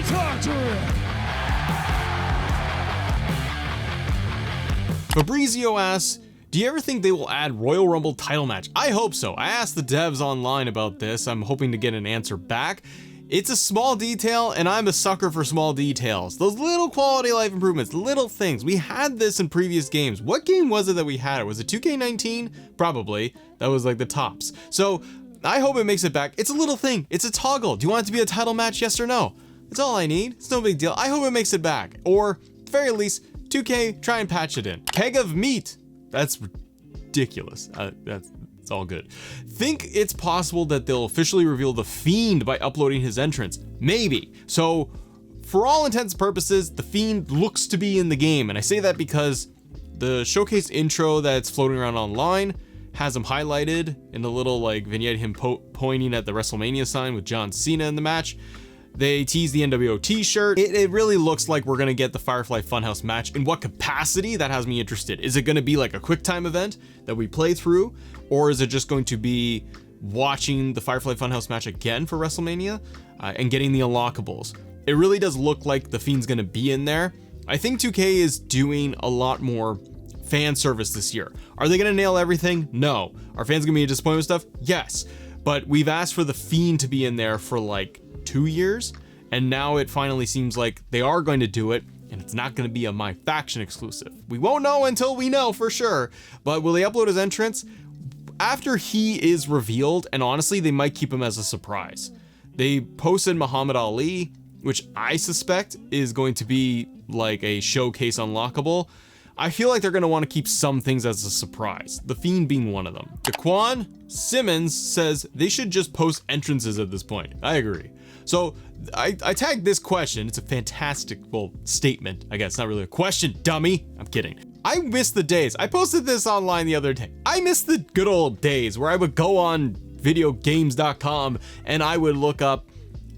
talk to him. Fabrizio asks, do you ever think they will add Royal Rumble title match? I hope so. I asked the devs online about this. I'm hoping to get an answer back. It's a small detail, and I'm a sucker for small details. Those little quality of life improvements, little things. We had this in previous games. What game was it that we had it? Was it 2K19? Probably. That was like the tops. So I hope it makes it back. It's a little thing. It's a toggle. Do you want it to be a title match? Yes or no? That's all I need. It's no big deal. I hope it makes it back. Or at the very least, 2K, try and patch it in. Keg of meat. That's ridiculous. It's all good. Think it's possible that they'll officially reveal The Fiend by uploading his entrance? Maybe. So for all intents and purposes, The Fiend looks to be in the game. And I say that because the showcase intro that's floating around online has him highlighted in a little like vignette, him pointing at the WrestleMania sign with John Cena in the match. They tease the NWO t-shirt. It really looks like we're gonna get the Firefly Funhouse match. In what capacity? That has me interested. Is it gonna be like a quick time event that we play through? Or is it just going to be watching the Firefly Funhouse match again for WrestleMania and getting the unlockables? It really does look like The Fiend's gonna be in there. I think 2K is doing a lot more fan service this year. Are they gonna nail everything? No. Are fans gonna be disappointed with stuff? Yes. But we've asked for The Fiend to be in there for like 2 years, and now it finally seems like they are going to do it, and it's not going to be a My Faction exclusive. We won't know until we know for sure, but will they upload his entrance after he is revealed? And honestly, they might keep him as a surprise. They posted Muhammad Ali, which I suspect is going to be like a showcase unlockable. I feel like they're going to want to keep some things as a surprise, The Fiend being one of them. Daquan Simmons says they should just post entrances at this point. I agree. So I tagged this question. It's a fantastic, well, statement, I guess. Not really a question, dummy. I'm kidding. I miss the days. I posted this online the other day. I miss the good old days where I would go on videogames.com and I would look up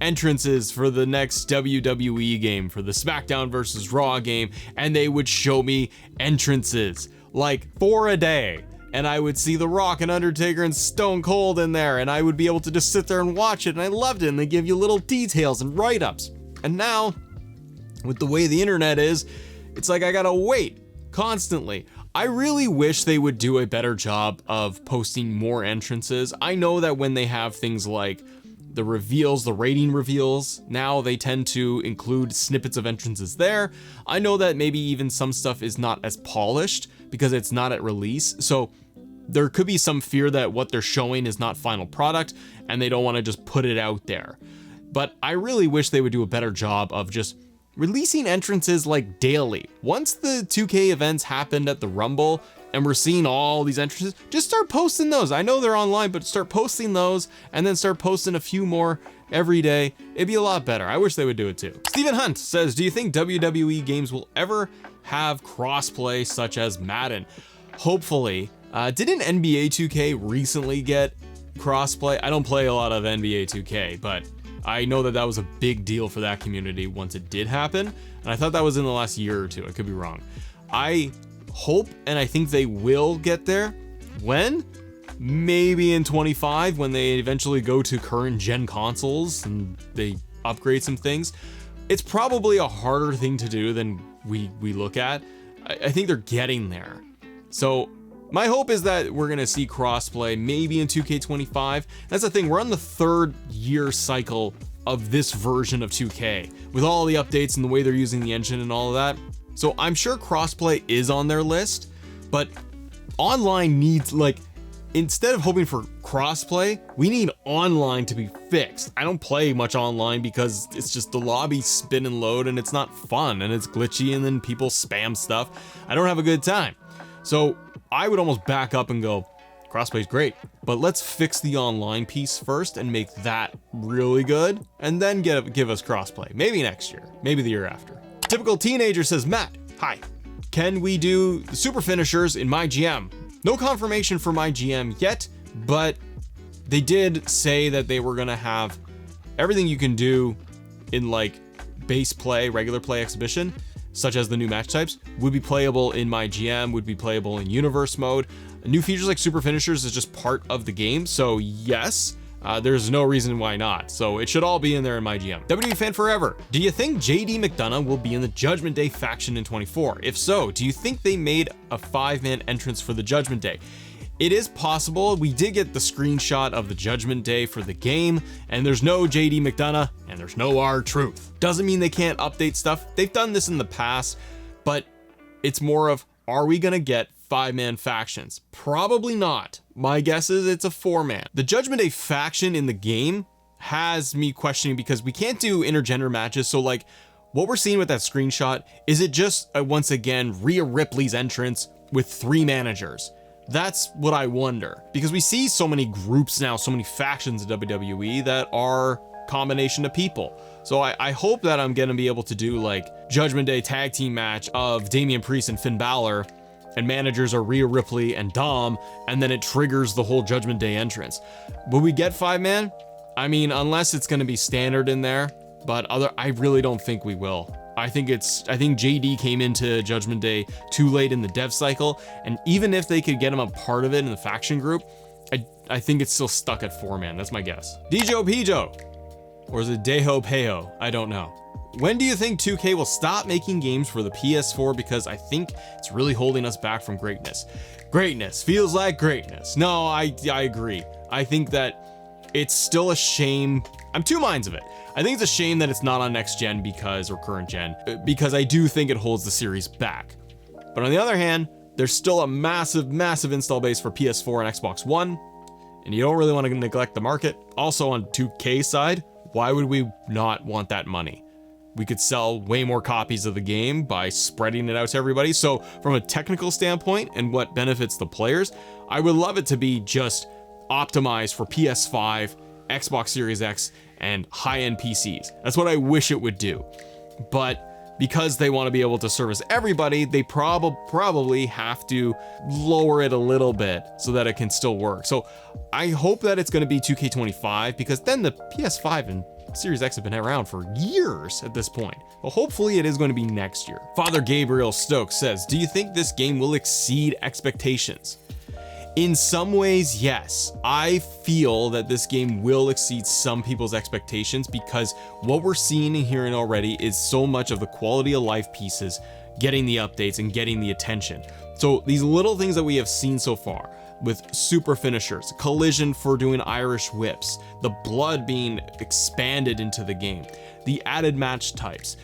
entrances for the next WWE game, for the SmackDown versus Raw game, and they would show me entrances like for a day. And I would see The Rock and Undertaker and Stone Cold in there, and I would be able to just sit there and watch it, and I loved it, and they give you little details and write-ups. And now, with the way the internet is, it's like I gotta wait constantly. I really wish they would do a better job of posting more entrances. I know that when they have things like the reveals, the rating reveals, now they tend to include snippets of entrances there. I know that maybe even some stuff is not as polished because it's not at release. So there could be some fear that what they're showing is not final product and they don't want to just put it out there. But I really wish they would do a better job of just releasing entrances like daily. Once the 2K events happened at the Rumble and we're seeing all these entrances, just start posting those. I know they're online, but start posting those and then start posting a few more every day. It'd be a lot better. I wish they would do it too. Stephen Hunt says, do you think WWE games will ever have crossplay such as Madden? Hopefully. Didn't NBA 2K recently get crossplay? I don't play a lot of NBA 2K, but I know that that was a big deal for that community once it did happen. And I thought that was in the last year or two. I could be wrong. I hope and I think they will get there. When? Maybe in 25 when they eventually go to current gen consoles and they upgrade some things. It's probably a harder thing to do than we look at. I think they're getting there. So my hope is that we're gonna see crossplay maybe in 2K25. That's the thing, we're on the 3rd year cycle of this version of 2K with all the updates and the way they're using the engine and all of that. So I'm sure crossplay is on their list, but online needs, like, instead of hoping for crossplay, we need online to be fixed. I don't play much online because it's just the lobby spin and load and it's not fun and it's glitchy and then people spam stuff. I don't have a good time. So I would almost back up and go, crossplay's great, but let's fix the online piece first and make that really good and then give us crossplay. Maybe next year, maybe the year after. Typical Teenager says, Matt, hi, can we do super finishers in my GM? No confirmation for my GM yet, but they did say that they were gonna have everything you can do in like base play, regular play exhibition, such as the new match types, would be playable in my GM, would be playable in universe mode. New features like super finishers is just part of the game. So yes, there's no reason why not. So it should all be in there in my GM. WWE Fan Forever, do you think JD McDonough will be in the Judgment Day faction in 24? If so, do you think they made a 5-man entrance for the Judgment Day? It is possible. We did get the screenshot of the Judgment Day for the game, and there's no JD McDonough and there's no R-Truth. Doesn't mean they can't update stuff. They've done this in the past, but it's more of, are we gonna get 5-man factions? Probably not. My guess is it's a 4-man. The Judgment Day faction in the game has me questioning because we can't do intergender matches. So like what we're seeing with that screenshot, is it just once again Rhea Ripley's entrance with 3 managers? That's what I wonder, because we see so many groups now, so many factions in WWE that are combination of people. So I hope that I'm gonna be able to do like Judgment Day tag team match of Damian Priest and Finn Balor, and managers are Rhea Ripley and Dom, and then it triggers the whole Judgment Day entrance. Will we get 5-man? I mean, unless it's gonna be standard in there, but I really don't think we will. I think JD came into Judgment Day too late in the dev cycle, and even if they could get him a part of it in the faction group, I think it's still stuck at 4-man. That's my guess. Dijo Pijo, or is it Deho Pejo? I don't know. When do you think 2K will stop making games for the PS4? Because I think it's really holding us back from greatness. Greatness feels like greatness. No, I agree. I think that it's still a shame. I'm two minds of it. I think it's a shame that it's not on next gen or current gen, because I do think it holds the series back. But on the other hand, there's still a massive install base for PS4 and Xbox One, and you don't really want to neglect the market. Also on 2K side, why would we not want that money? We could sell way more copies of the game by spreading it out to everybody. So from a technical standpoint and what benefits the players, I would love it to be just optimized for PS5, Xbox Series X, and high-end PCs. That's what I wish it would do. But because they want to be able to service everybody, they probably have to lower it a little bit so that it can still work. So I hope that it's going to be 2K25, because then the PS5 and Series X have been around for years at this point. Well, hopefully it is going to be next year. Father Gabriel Stokes says, do you think this game will exceed expectations? In some ways, yes. I feel that this game will exceed some people's expectations, because what we're seeing and hearing already is so much of the quality of life pieces getting the updates and getting the attention. So these little things that we have seen so far, with super finishers, collision for doing Irish whips, the blood being expanded into the game, the added match types.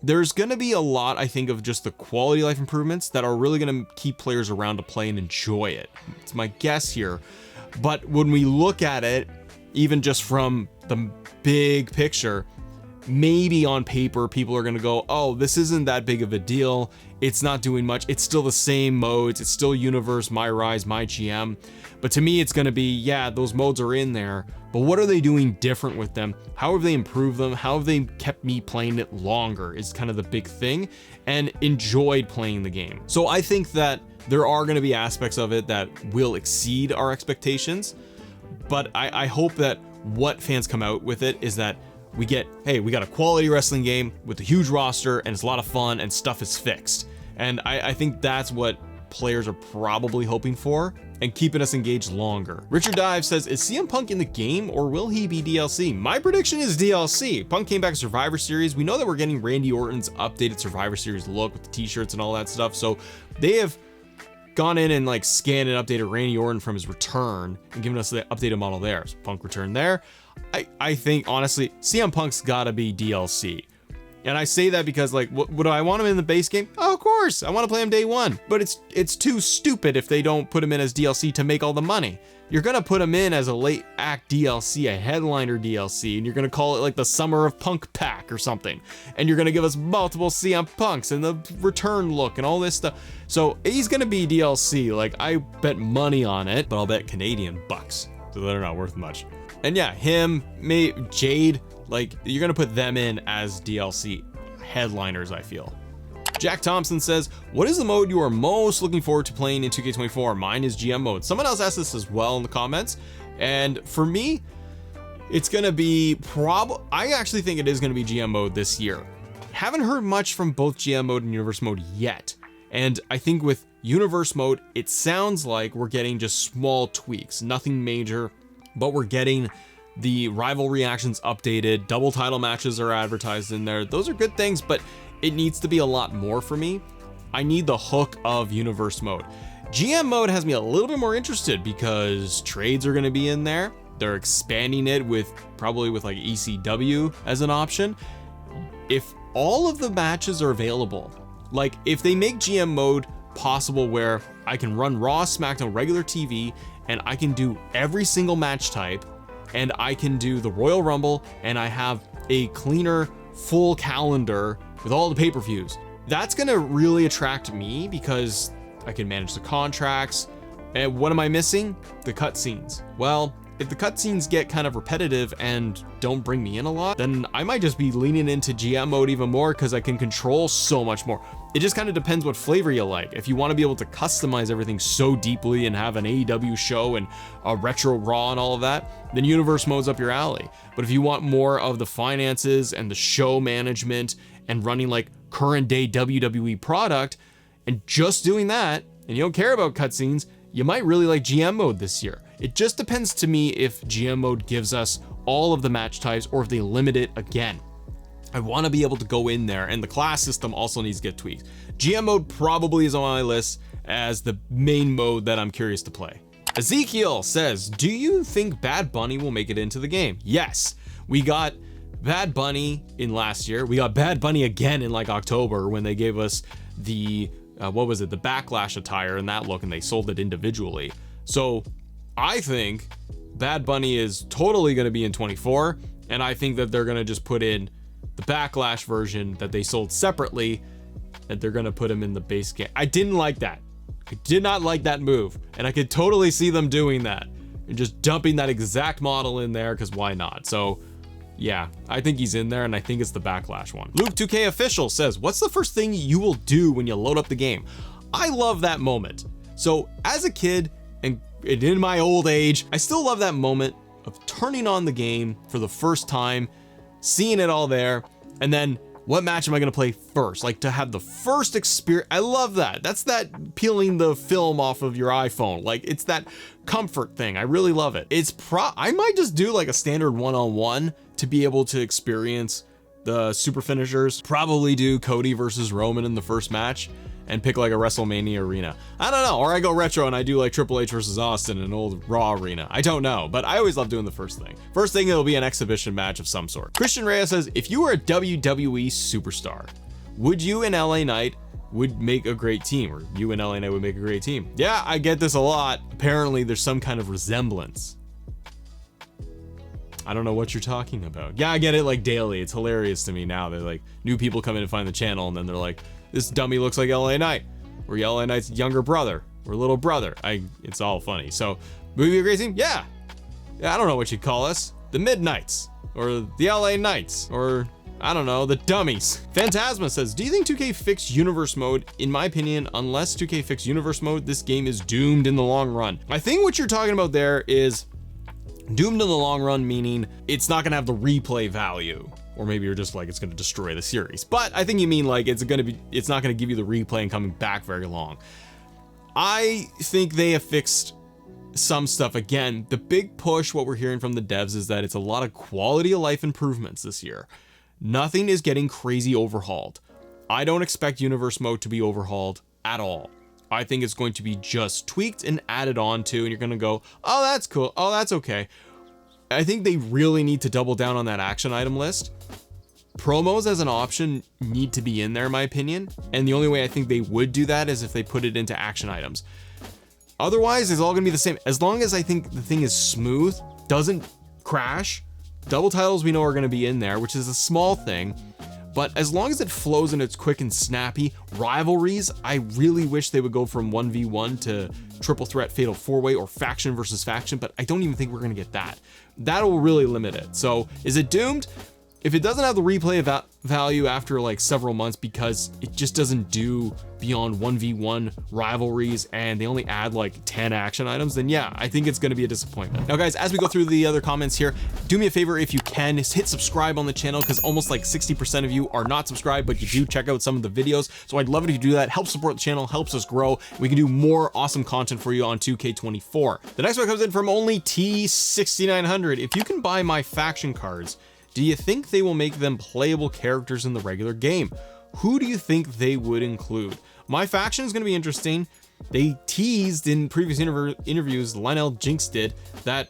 There's going to be a lot, I think, of just the quality of life improvements that are really going to keep players around to play and enjoy it. It's my guess here. But when we look at it, even just from the big picture, maybe on paper, people are going to go, oh, this isn't that big of a deal. It's not doing much. It's still the same modes. It's still Universe, My Rise, My GM. But to me, it's going to be, yeah, those modes are in there, but what are they doing different with them? How have they improved them? How have they kept me playing it longer is kind of the big thing, and enjoyed playing the game. So I think that there are going to be aspects of it that will exceed our expectations, but I hope that what fans come out with it is that we get, hey, we got a quality wrestling game with a huge roster and it's a lot of fun and stuff is fixed. And I think that's what players are probably hoping for, and keeping us engaged longer. Richard Dive says, is CM Punk in the game or will he be DLC? My prediction is DLC. Punk came back to Survivor Series. We know that we're getting Randy Orton's updated Survivor Series look with the t-shirts and all that stuff. So they have gone in and like scanned and updated Randy Orton from his return and given us the updated model there. So Punk returned there. I think honestly, CM Punk's gotta be DLC. And I say that because, like, what do I want him in the base game? Oh, of course, I want to play him day one. But it's too stupid if they don't put him in as DLC to make all the money. You're gonna put him in as a late act DLC, a headliner DLC, and you're gonna call it like the Summer of Punk pack or something. And you're gonna give us multiple CM Punks and the return look and all this stuff. So he's gonna be DLC. Like, I bet money on it, but I'll bet Canadian bucks, so they're not worth much. And yeah, him, Jade. Like, you're gonna put them in as DLC headliners, I feel. Jack Thompson says, what is the mode you are most looking forward to playing in 2K24? Mine is GM mode. Someone else asked this as well in the comments. And for me, it's gonna be I actually think it is gonna be GM mode this year. Haven't heard much from both GM mode and Universe mode yet. And I think with Universe mode, it sounds like we're getting just small tweaks, nothing major. but we're getting the rivalry actions updated. Double title matches are advertised in there. Those are good things, but it needs to be a lot more for me. I need the hook of universe mode. GM mode has me a little bit more interested because trades are going to be in there. They're expanding it with probably with like ECW as an option. If all of the matches are available, like if they make GM mode possible where I can run Raw, SmackDown, regular TV, and I can do every single match type, and I can do the Royal Rumble, and I have a cleaner full calendar with all the pay-per-views, that's gonna really attract me because I can manage the contracts. And what am I missing? The cutscenes. Well, if the cutscenes get kind of repetitive and don't bring me in a lot, then I might just be leaning into GM mode even more because I can control so much more. It just kind of depends what flavor you like. If you want to be able to customize everything so deeply and have an AEW show and a retro Raw and all of that, then universe mode's up your alley. But if you want more of the finances and the show management and running like current day WWE product and just doing that, and you don't care about cutscenes, you might really like GM mode this year. It just depends to me if GM mode gives us all of the match types or if they limit it again. I want to be able to go in there, and the class system also needs to get tweaked. GM mode probably is on my list as the main mode that I'm curious to play. Ezekiel says, do you think Bad Bunny will make it into the game? Yes, we got Bad Bunny in last year. We got Bad Bunny again in like October when they gave us the what was it, the Backlash attire and that look, and they sold it individually. So I think Bad Bunny is totally going to be in 24, and I think that they're going to just put in the Backlash version that they sold separately, and they're going to put him in the base game. I didn't like that. I did not like that move, and I could totally see them doing that and just dumping that exact model in there because why not? So yeah, I think he's in there, and I think it's the Backlash one. Luke 2K Official says, what's the first thing you will do when you load up the game? I love that moment. So as a kid and in my old age, I still love that moment of turning on the game for the first time, seeing it all there, and then what match am I gonna play first? Like to have the first experience. I love that. That's that peeling the film off of your iPhone. Like it's that comfort thing. I really love it. I might just do like a standard one-on-one to be able to experience the super finishers. Probably do Cody versus Roman in the first match and pick like a WrestleMania arena. I don't know, or I go retro and I do like Triple H versus Austin in an old Raw arena. I don't know, but I always love doing the first thing. First thing, it'll be an exhibition match of some sort. Christian Reyes says, if you were a WWE superstar, would you and LA Knight would make a great team, or you and LA Knight would make a great team? Yeah, I get this a lot. Apparently there's some kind of resemblance. I don't know what you're talking about. Yeah, I get it like daily. It's hilarious to me now. They're like, new people come in and find the channel and then they're like, this dummy looks like LA Knight, or LA Knight's younger brother or little brother. It's all funny. So, would be a great team? Yeah. I don't know what you'd call us. The Midnights, or the LA Knights, or I don't know, the Dummies. Phantasma says, do you think 2K fixed universe mode? In my opinion, unless 2K fixed universe mode, this game is doomed in the long run. I think what you're talking about there is doomed in the long run, meaning it's not gonna have the replay value. Or maybe you're just like, it's going to destroy the series. But I think you mean like it's not going to give you the replay and coming back very long. I think they have fixed some stuff. Again, the big push, what we're hearing from the devs is that it's a lot of quality of life improvements this year. Nothing is getting crazy overhauled. I don't expect universe mode to be overhauled at all. I think it's going to be just tweaked and added on to, and you're going to go, oh, that's cool. Oh, that's okay. I think they really need to double down on that action item list. Promos as an option need to be in there, in my opinion. And the only way I think they would do that is if they put it into action items. Otherwise, it's all gonna be the same. As long as I think the thing is smooth, doesn't crash, double titles we know are gonna be in there, which is a small thing. But as long as it flows and it's quick and snappy, rivalries, I really wish they would go from 1v1 to triple threat fatal four-way or faction versus faction, but I don't even think we're gonna get that. That'll really limit it. So is it doomed? if it doesn't have the replay value after like several months because it just doesn't do beyond 1v1 rivalries and they only add like 10 action items, then yeah, I think it's going to be a disappointment. Now guys, as we go through the other comments here, do me a favor if you can, hit subscribe on the channel, because almost like 60% of you are not subscribed, but you do check out some of the videos. So I'd love it if you do that. Helps support the channel, helps us grow. We can do more awesome content for you on 2K24. The next one comes in from only T6900. If you can buy my faction cards, do you think they will make them playable characters in the regular game? Who do you think they would include? My faction is going to be interesting. They teased in previous interviews, Lionel Jinx did, that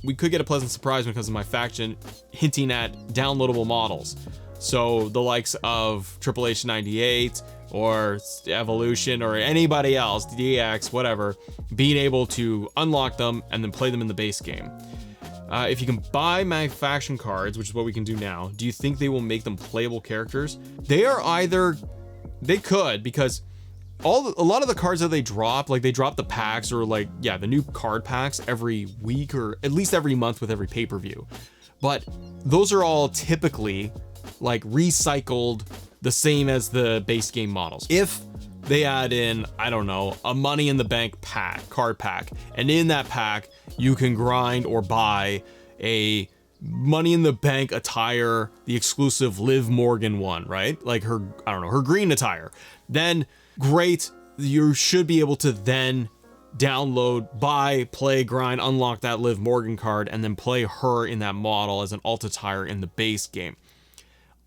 we could get a pleasant surprise because of my faction, hinting at downloadable models. So the likes of Triple H 98 or Evolution or anybody else, DX, whatever, being able to unlock them and then play them in the base game. If you can buy my faction cards, which is what we can do now, do you think they will make them playable characters? They could, because a lot of the cards that they drop, like they drop the packs or like, yeah, the new card packs every week or at least every month with every pay-per-view. But those are all typically like recycled the same as the base game models. If they add in, I don't know, a Money in the Bank pack, card pack, and in that pack you can grind or buy a Money in the Bank attire, the exclusive Liv Morgan one, right? Like her, I don't know, her green attire. Then great, you should be able to then download, buy, play, grind, unlock that Liv Morgan card, and then play her in that model as an alt attire in the base game.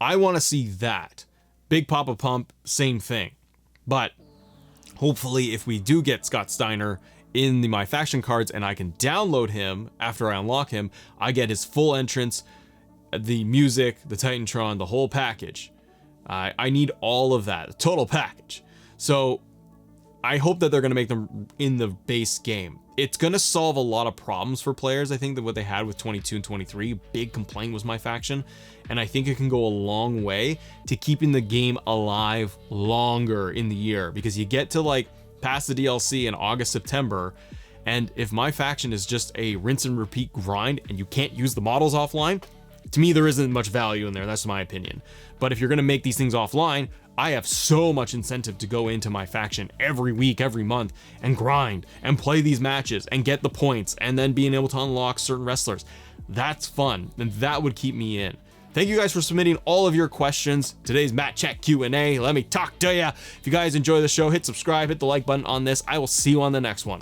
I want to see that. Big Papa Pump, same thing. But hopefully if we do get Scott Steiner in my faction cards and I can download him after I unlock him, I get his full entrance, the music, the Titantron, the whole package. I need all of that, the total package. So I hope that they're going to make them in the base game. It's going to solve a lot of problems for players. I think that what they had with 22 and 23, big complaint was my faction. And I think it can go a long way to keeping the game alive longer in the year, because you get to like past the DLC in August, September. And if my faction is just a rinse and repeat grind and you can't use the models offline, to me, there isn't much value in there. That's my opinion. But if you're going to make these things offline, I have so much incentive to go into my faction every week, every month, and grind and play these matches and get the points and then being able to unlock certain wrestlers. That's fun, and that would keep me in. Thank you guys for submitting all of your questions. Today's Matt Check Q&A. Let me talk to ya. If you guys enjoy the show, hit subscribe, hit the like button on this. I will see you on the next one.